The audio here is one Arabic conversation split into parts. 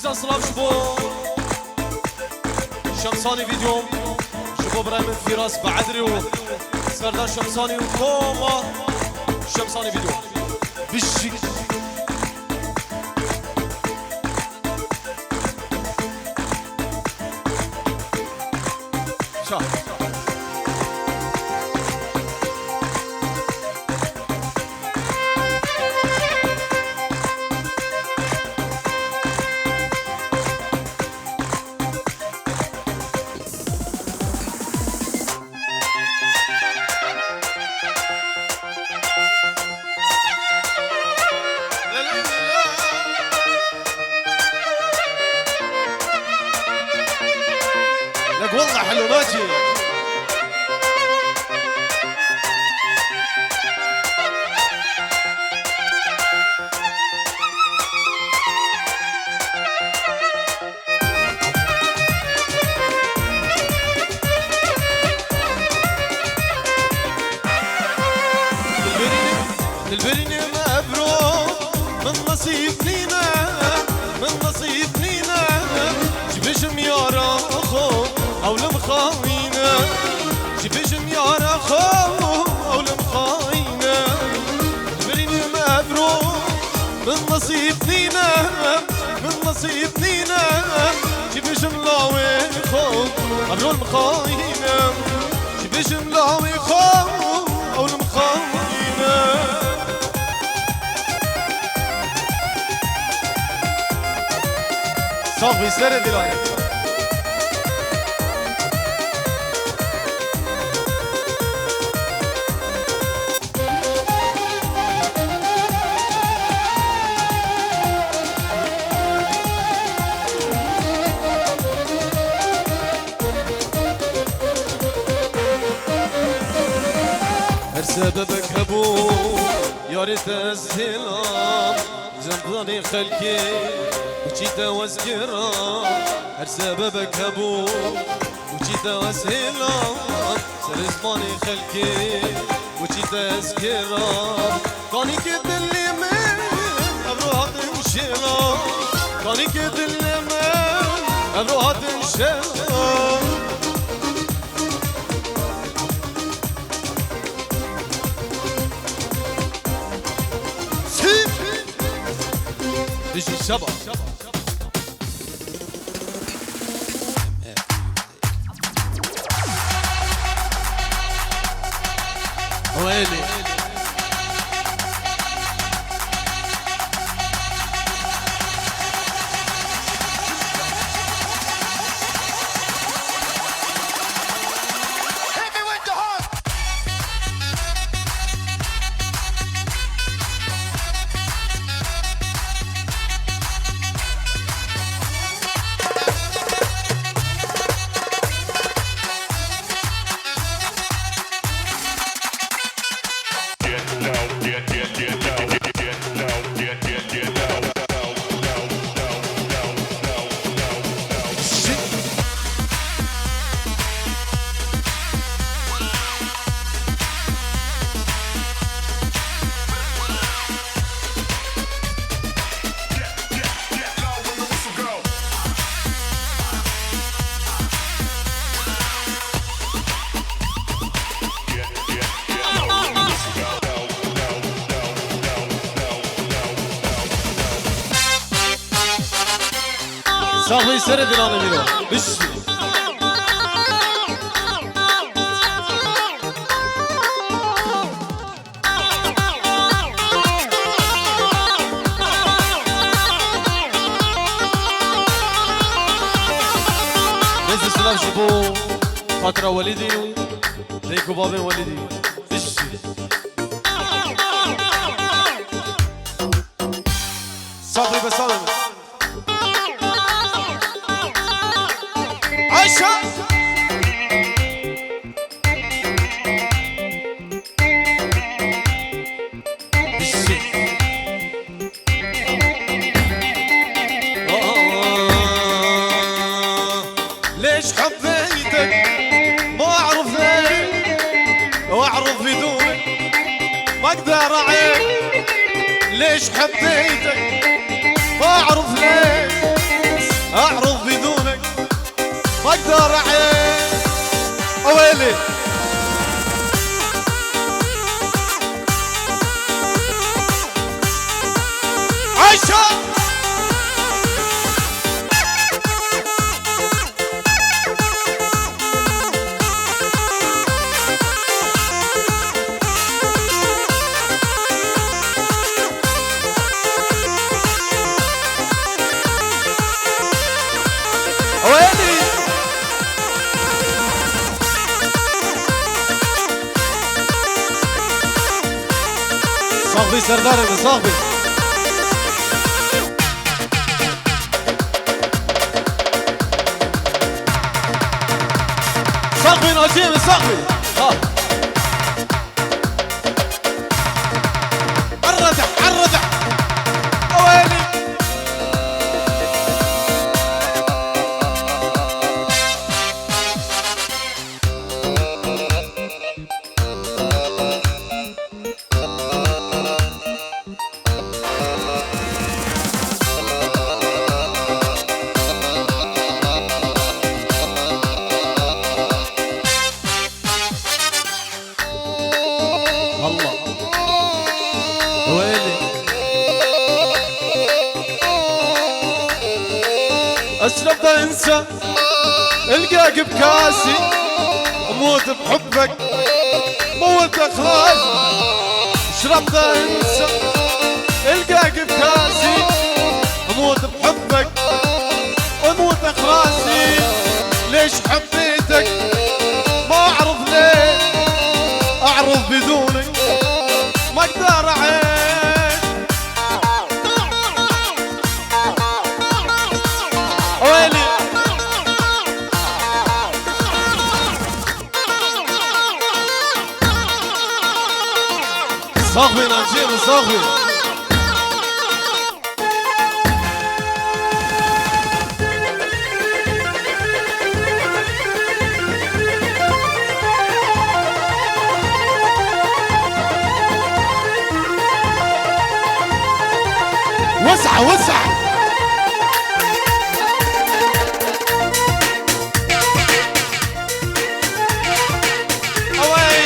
عزیزان سلام شبو شمسانی ویدیو شبو برای من فراس بعدری و سردار شمسانی و کوما شمسانی ویدیو بشی شا والله حلو ماشي البريني مبروك من نصيب لينا من نصيب لينا جبشم يا راخو أو المخاينة جبشم يا راخو أو المخاينة البريني مبروك من نصيب لينا من نصيب لينا جبشم لاوي خو أو المخاينة جبشم لاوي خو أو المخاينة صافي سر دلاني هر سببك هبو يا ريت السلام جنبني خلكي وجيت واسكرا هر سببك هبو وجيت واسهلا سر زماني خلكي وجيت اسكرا كاني كد اللي من ابروها تمشيلا كاني كد اللي من ابروها تمشيلا بيجي الشباب ويلي صافي سر دلاني ميرو بشي نزل سلام شبو خاطر والدي ليكو بابي والدي بشي صافي بسالم عيشة ليش حبيتك ما اعرف ليه واعرف بدونك ما اقدر اعيش ليش حبيتك ما اعرف ليه اقدر اعيش اويلي عيشة ويلي صاحبي سرداري صاحبي صاحبي نجيب صاحبي الردع الردع ويلي الله ويلي اشرب ده انسى القاك بكاسي اموت بحبك موتك خلاص اشرب ده انسى القاك بكاسي اموت بحبك واموت راسي ليش حبيتك ما اعرف ليه اعرف بدونك ما اقدر اعيش ويلي صاحبي نجيب صاحبي وسع وسع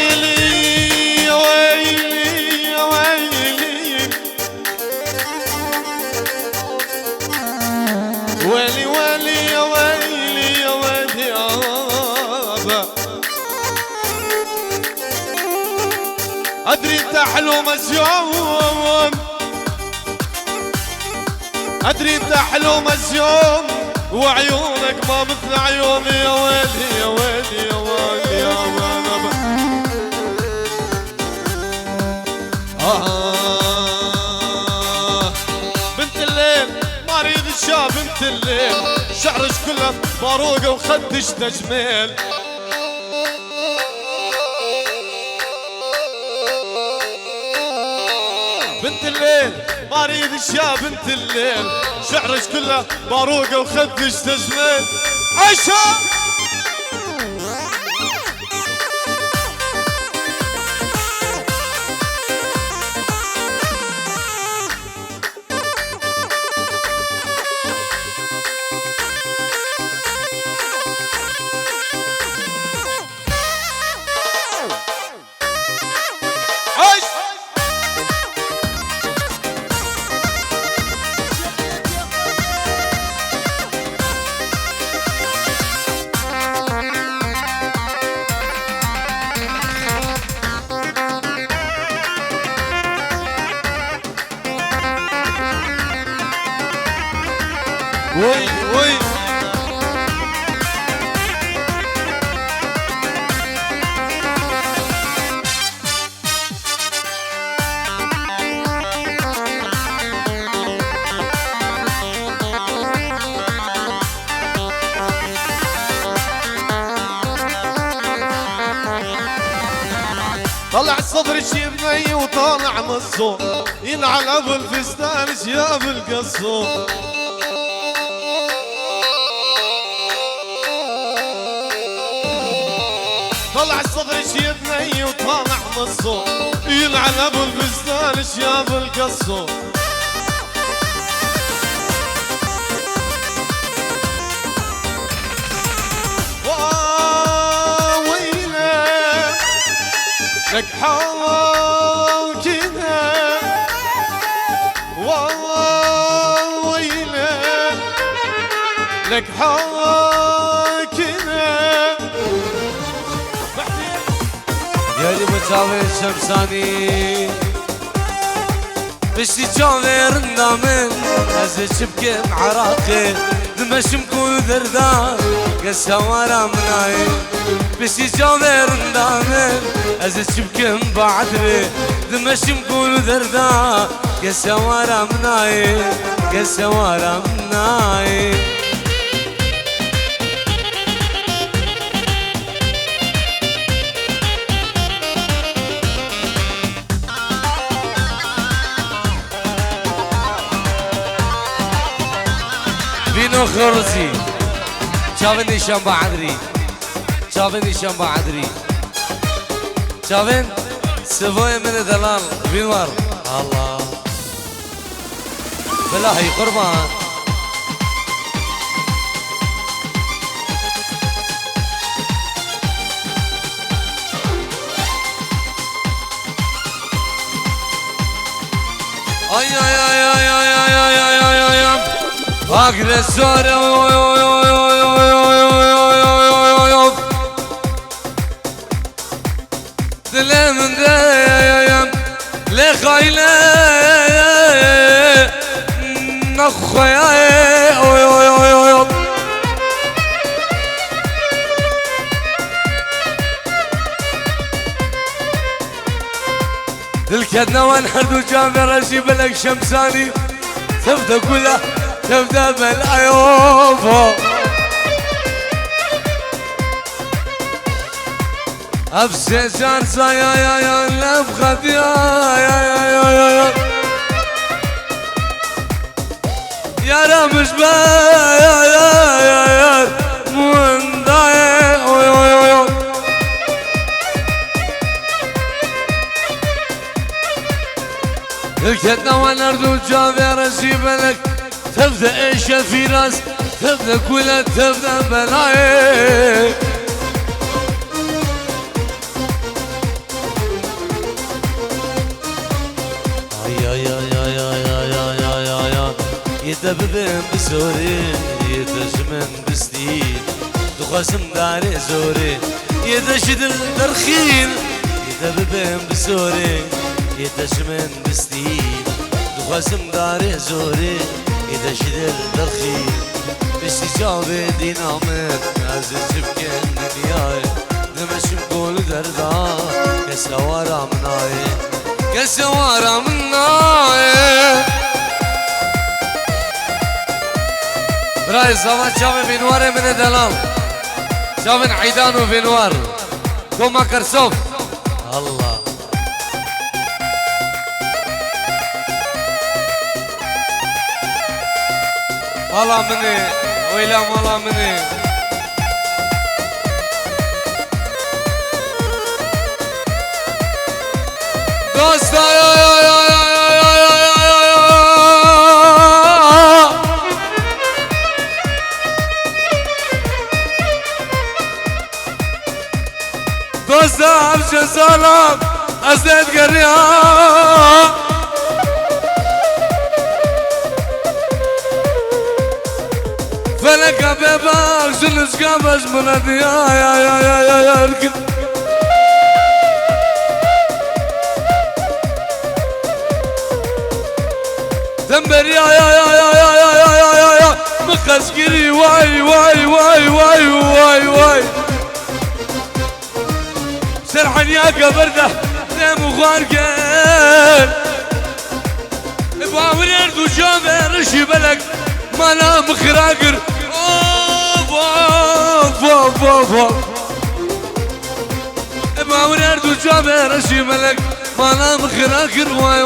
ويلي ويلي ويلي ويلي ويلي يا ويلي يا ويلي يابا ادري انت حلو مزيون ادري انت حلو مزيون وعيونك ما مثل عيوني يا ويلي يا ويلي يا ويلي يا ويلي بنت الليل ما اريد الشاب بنت الليل شعرش كله باروقه وخدش تجميل بنت الليل ما اريد الشاب بنت الليل شعرش كله باروقه وخدش تجميل عيشة وي وي طلع الصدر شي بني وطالع مصوم ينعل ابو الفستان شياب القصوم طلع الصدر شي بني وطالع مصوم ينعل ابو الفستان شياب القصوم لك حاكنا ووينا لك حاكنا يا اللي متعاون شمساني بشتي جاوي رندامن ازج بكم عراقي دمشم كون دردان قسوارا مناي بشتي جاوي رندامن ازج بكم بعدري دمشم كون دردان قسوارا مناي قسوارا مناي بينو خرزي شافني شنبا عدري شافني شنبا عدري شافن سفوي من دلال بينور الله بلاهي قربان اي اي اي اي اي اي اي اي اي اغرسور دلم دايم لخايله نخويا الكدنا ونحردو جامع اجيب لك شمساني تبدا كلها تبدا بالعيوب ابسي جارسا يا لبخد يا رامش يا من ضايق الكدنا ونردو جابر اجيب لك تبدا ايش في راس تبدا كلها تبدا بلاي يدببن بسوري يدجمن بستين دخسم داري زوري يدشد الدرخين يدببن بسوري يدجمن بستين دخسم داري زوري يدشد الدرخين بشتي جاوي دينامن عزيز بكن دنياي دمشم قول دردا كسوارا مناي كسوارا مناي براي زمان شافن بنوار من دلال شافن عيدان وبنوار كوما كرسوف الله والله مني ويلا والله مني دوستا يا دوستا امشي سلام ازيد قريان فلك بيباك شلش قابش بلدي يا اركن دمبر يا مخسكري واي سرحن يا قبرده نام وغارقين باور اردو جامع رشي بلك ما لا مخراقر باور اردو جامع رشي بلك ما لا مخراقر واي